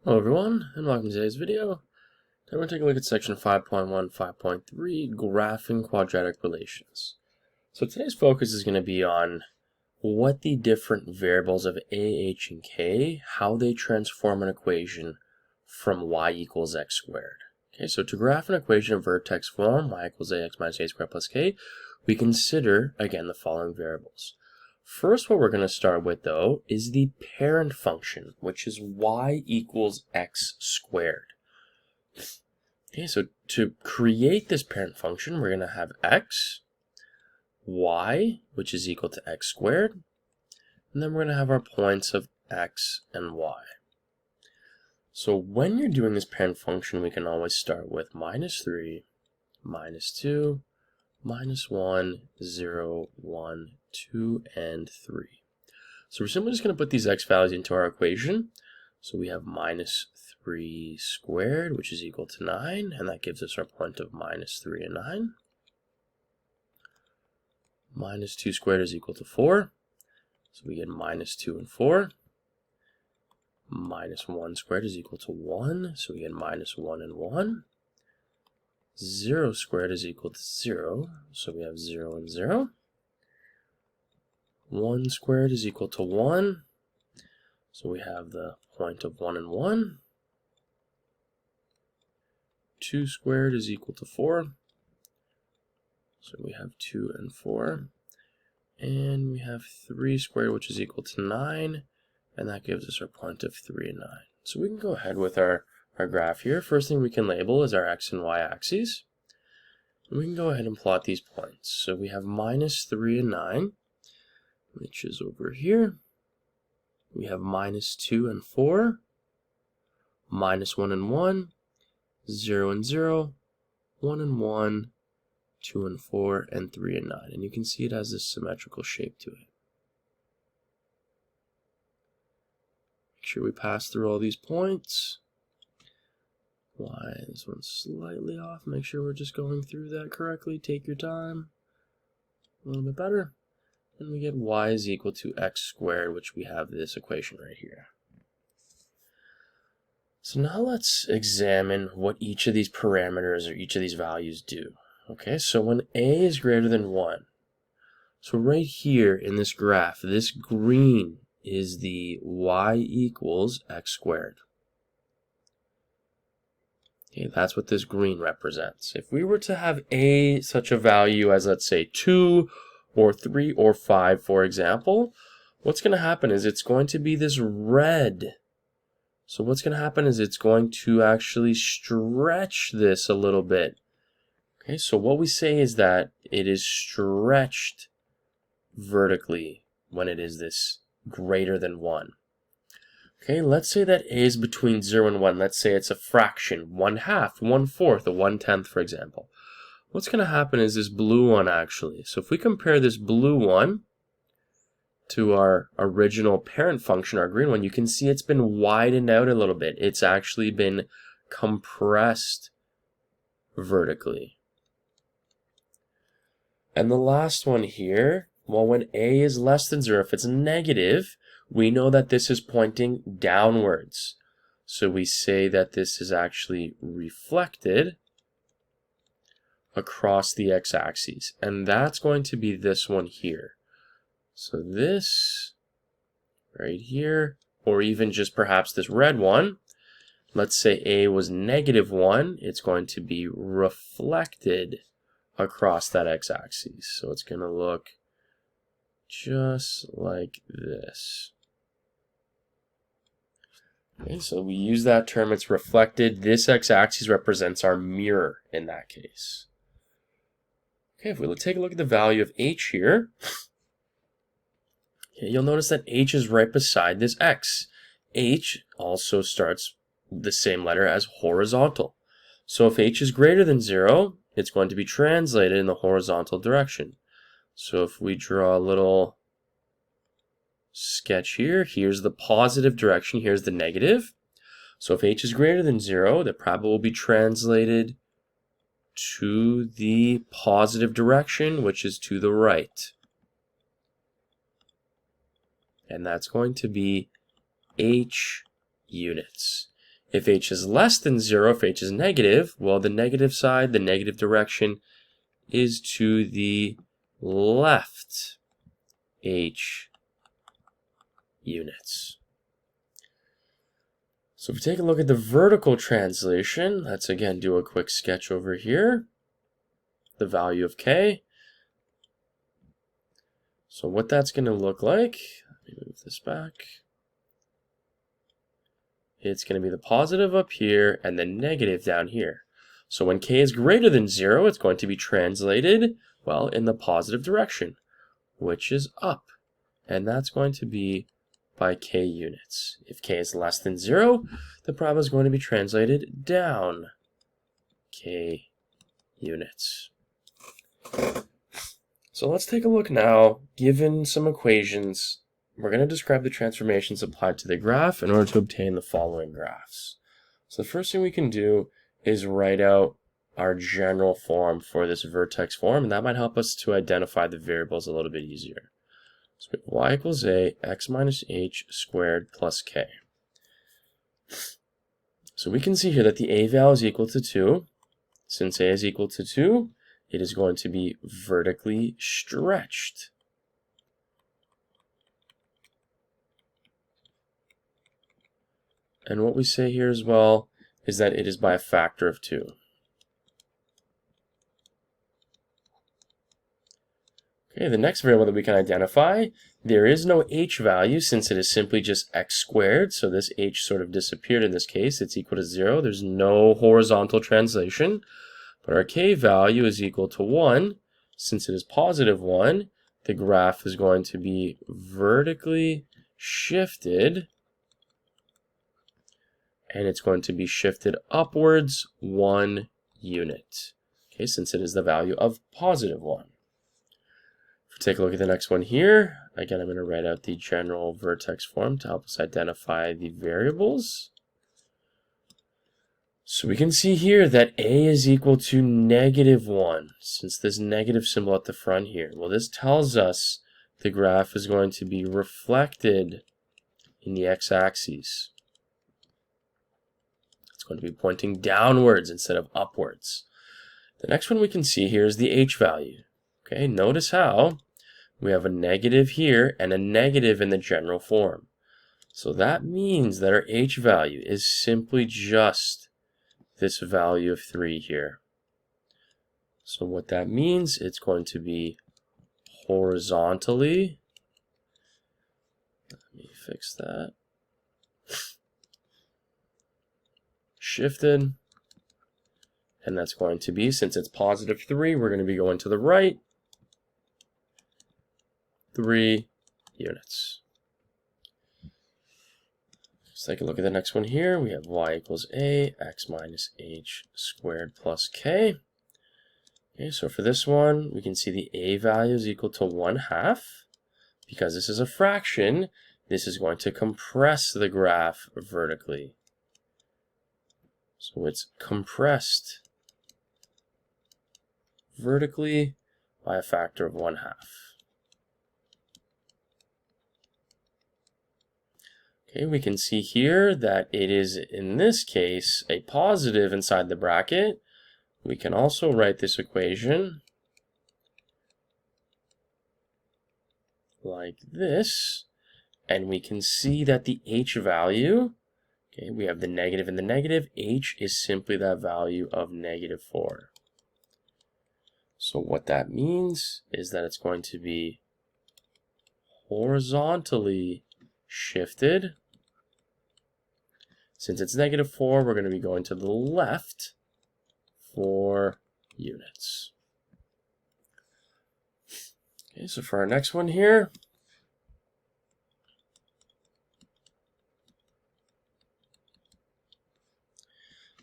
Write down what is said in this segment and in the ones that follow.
Hello everyone, and welcome to today's video. Today we're going to take a look at section 5.1, 5.3, graphing quadratic relations. So today's focus is going to be on what the different variables of a, h, and k, how they transform an equation from y equals x squared. Okay, so to graph an equation in vertex form, y equals ax minus a squared plus k, we consider, again, the following variables. First, what we're going to start with, though, is the parent function, which is y equals x squared. Okay, so to create this parent function, we're going to have x, y, which is equal to x squared, and then we're going to have our points of x and y. So when you're doing this parent function, we can always start with minus 3, minus 2, minus 1, 0, 1, 2, and 3. So we're simply just going to put these x values into our equation. So we have minus 3 squared, which is equal to 9, and that gives us our point of minus 3 and 9. Minus 2 squared is equal to 4, so we get minus 2 and 4. Minus 1 squared is equal to 1, so we get minus 1 and 1. 0 squared is equal to 0, so we have 0 and 0. 1 squared is equal to 1, so we have the point of 1 and 1. 2 squared is equal to 4, so we have 2 and 4. And we have 3 squared, which is equal to 9, and that gives us our point of 3 and 9. So we can go ahead with our graph here. First thing we can label is our x and y axes. And we can go ahead and plot these points. So we have minus 3 and 9, which is over here. We have minus 2 and 4, minus 1 and 1, 0 and 0, 1 and 1, 2 and 4, and 3 and 9. And you can see it has this symmetrical shape to it. Make sure we pass through all these points. Y, this one's slightly off. Make sure we're just going through that correctly. Take your time. A little bit better. And we get y is equal to x squared, which we have this equation right here. So now let's examine what each of these parameters or each of these values do. Okay, so when a is greater than 1, so right here in this graph, this green is the y equals x squared. Okay, that's what this green represents. If we were to have a such a value as, let's say, 2 or 3 or 5, for example, what's going to happen is it's going to be this red. So what's going to happen is it's going to actually stretch this a little bit. Okay, so what we say is that it is stretched vertically when it is this greater than 1. Okay, let's say that a is between 0 and 1. Let's say it's a fraction, 1/2, 1/4, or 1/10, for example. What's going to happen is this blue one actually. So if we compare this blue one to our original parent function, our green one, you can see it's been widened out a little bit. It's actually been compressed vertically. And the last one here, well, when a is less than 0, if it's negative, we know that this is pointing downwards. So we say that this is actually reflected across the x-axis. And that's going to be this one here. So this right here, or even just perhaps this red one, let's say a was negative 1, it's going to be reflected across that x-axis. So it's going to look just like this. Okay, so we use that term, it's reflected. This x-axis represents our mirror in that case. Okay, if we take a look at the value of h here, okay, you'll notice that h is right beside this x. H also starts the same letter as horizontal. So if h is greater than 0, it's going to be translated in the horizontal direction. So if we draw a little sketch here, here's the positive direction, here's the negative. So if h is greater than 0, the parabola will be translated to the positive direction, which is to the right. And that's going to be h units. If h is less than 0, if h is negative, well, the negative side, the negative direction, is to the left h units. So if we take a look at the vertical translation, let's again do a quick sketch over here. The value of k. So what that's going to look like, let me move this back. It's going to be the positive up here and the negative down here. So when k is greater than 0, it's going to be translated, well, in the positive direction, which is up. And that's going to be by k units. If k is less than 0, the problem is going to be translated down k units. So let's take a look now. Given some equations, we're going to describe the transformations applied to the graph in order to obtain the following graphs. So the first thing we can do is write out our general form for this vertex form, and that might help us to identify the variables a little bit easier. So we have y equals a, x minus h squared plus k. So we can see here that the a value is equal to 2. Since a is equal to 2, it is going to be vertically stretched. And what we say here as well is that it is by a factor of 2. Okay, the next variable that we can identify, there is no h value since it is simply just x squared, so this h sort of disappeared in this case. It's equal to 0. There's no horizontal translation, but our k value is equal to 1. Since it is positive 1, the graph is going to be vertically shifted, and it's going to be shifted upwards 1 unit, okay, since it is the value of positive 1. Take a look at the next one here. Again, I'm going to write out the general vertex form to help us identify the variables. So we can see here that a is equal to -1, since this negative symbol at the front here. Well, this tells us the graph is going to be reflected in the x-axis. It's going to be pointing downwards instead of upwards. The next one we can see here is the h value. Okay, notice how we have a negative here and a negative in the general form. So that means that our h value is simply just this value of 3 here. So what that means, it's going to be horizontally, let me fix that, shifted, and that's going to be, since it's positive 3, we're going to be going to the right 3 units. Let's take a look at the next one here. We have y equals a, x minus h squared plus k. Okay, so for this one, we can see the a value is equal to 1/2. Because this is a fraction, this is going to compress the graph vertically. So it's compressed vertically by a factor of 1/2. Okay, we can see here that it is, in this case, a positive inside the bracket. We can also write this equation like this, and we can see that the h value, okay, we have the negative and the negative, h is simply that value of -4. So what that means is that it's going to be horizontally shifted. Since it's -4, we're going to be going to the left 4 units. Okay, so for our next one here,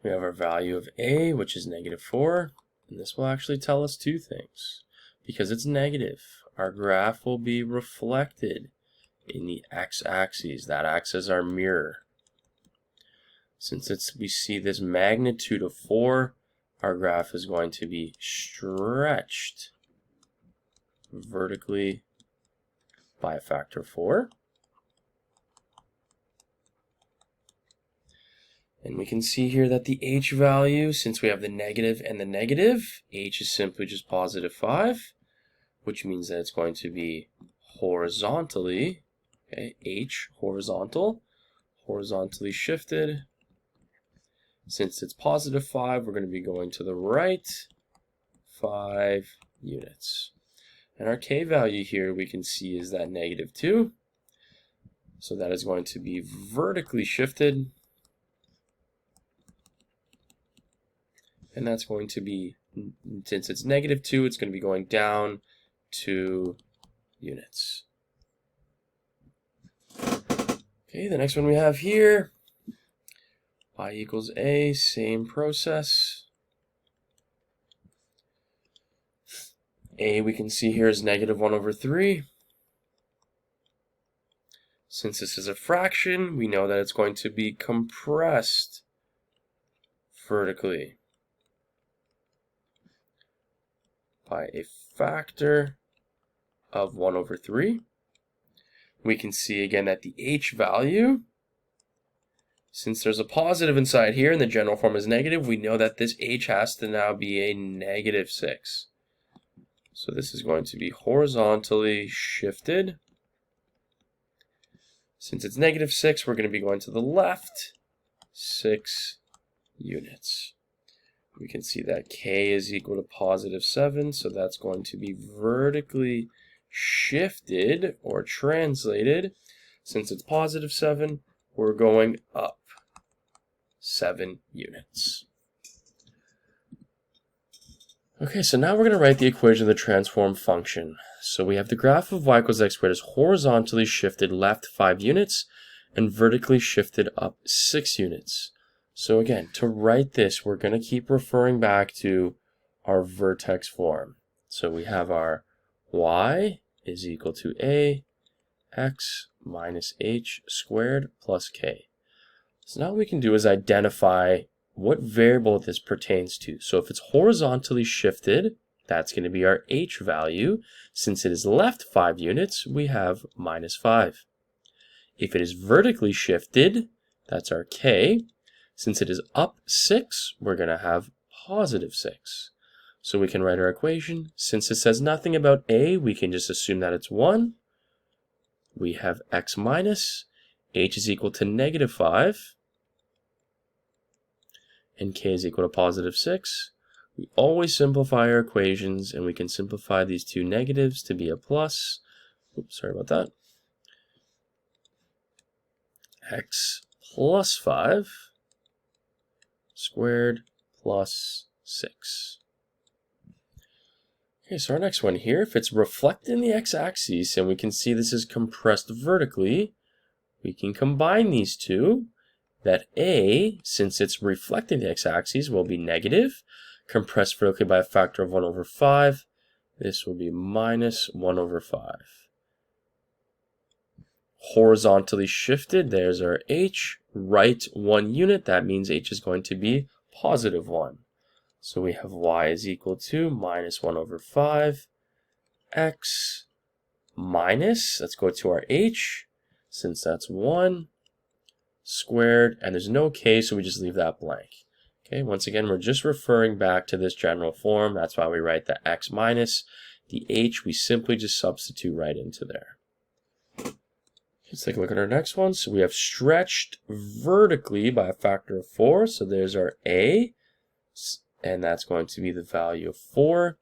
we have our value of a, which is -4, and this will actually tell us 2 things. Because it's negative, our graph will be reflected in the x-axis. That acts as our mirror. Since we see this magnitude of 4, our graph is going to be stretched vertically by a factor of 4. And we can see here that the h value, since we have the negative and the negative, h is simply just positive 5, which means that it's going to be horizontally, okay, h, horizontally shifted. Since it's positive 5, we're going to be going to the right 5 units. And our k value here we can see is that negative 2. So that is going to be vertically shifted. And that's going to be, since it's negative 2, it's going to be going down 2 units. Okay, the next one we have here, y equals a, same process. A we can see here is negative 1 over 3. Since this is a fraction, we know that it's going to be compressed vertically by a factor of 1 over 3. We can see again that the h value, since there's a positive inside here and the general form is negative, we know that this h has to now be a negative 6. So this is going to be horizontally shifted. Since it's negative 6, we're going to be going to the left 6 units. We can see that k is equal to positive 7, so that's going to be vertically shifted or translated. Since it's positive 7, we're going up 7 units. Okay, so now we're going to write the equation of the transform function. So we have the graph of y equals x squared is horizontally shifted left 5 units and vertically shifted up 6 units. So again, to write this, we're going to keep referring back to our vertex form. So we have our y is equal to a x minus h squared plus k. So now what we can do is identify what variable this pertains to. So if it's horizontally shifted, that's going to be our h value. Since it is left 5 units, we have minus 5. If it is vertically shifted, that's our k. Since it is up 6, we're going to have positive 6. So we can write our equation. Since it says nothing about a, we can just assume that it's 1. We have x minus, h is equal to negative 5, and k is equal to positive 6. We always simplify our equations, and we can simplify these two negatives to be a plus. Oops, sorry about that. X plus 5 squared plus 6. Okay, so our next one here, if it's reflecting the x-axis, and we can see this is compressed vertically, we can combine these two. That a, since it's reflecting the x-axis, will be negative, compressed vertically by a factor of 1 over 5. This will be minus 1 over 5. Horizontally shifted, there's our h. Right 1 unit, that means h is going to be positive 1. So we have y is equal to minus 1 over 5, x minus, let's go to our h, since that's 1, squared, and there's no k, so we just leave that blank. Okay, once again, we're just referring back to this general form. That's why we write the x minus. The h, we simply just substitute right into there. Let's take a look at our next one. So we have stretched vertically by a factor of 4. So there's our a, and that's going to be the value of 4.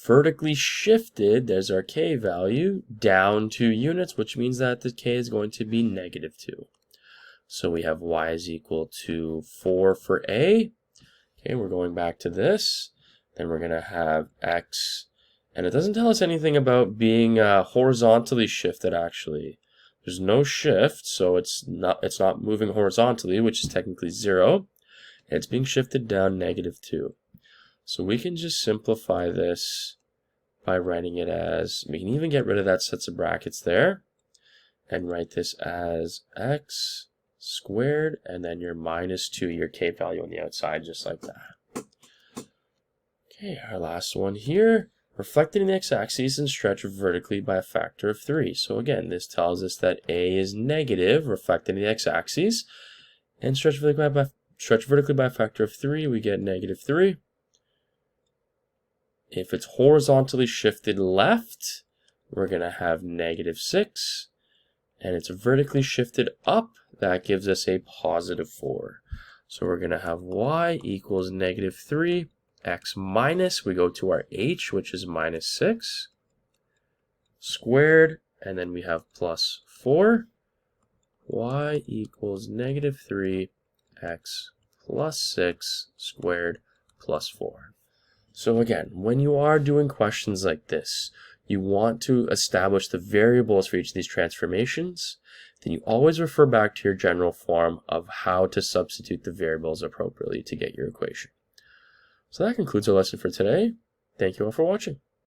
Vertically shifted, there's our k value, down 2 units, which means that the k is going to be negative 2. So we have y is equal to 4 for a. Okay, we're going back to this. Then we're going to have x. And it doesn't tell us anything about being horizontally shifted, actually. There's no shift, so it's not moving horizontally, which is technically 0. And it's being shifted down negative 2. So we can just simplify this by writing it as, we can even get rid of that sets of brackets there, and write this as x squared, and then your minus 2, your k value on the outside, just like that. Okay, our last one here, reflected in the x-axis and stretched vertically by a factor of 3. So again, this tells us that a is negative, reflected in the x-axis, and stretch vertically by a factor of 3, we get negative 3. If it's horizontally shifted left, we're going to have negative 6. And it's vertically shifted up, that gives us a positive 4. So we're going to have y equals negative 3, x minus, we go to our h, which is minus 6, squared, and then we have plus 4. Y equals negative 3, x plus 6 squared plus 4. So again, when you are doing questions like this, you want to establish the variables for each of these transformations, then you always refer back to your general form of how to substitute the variables appropriately to get your equation. So that concludes our lesson for today. Thank you all for watching.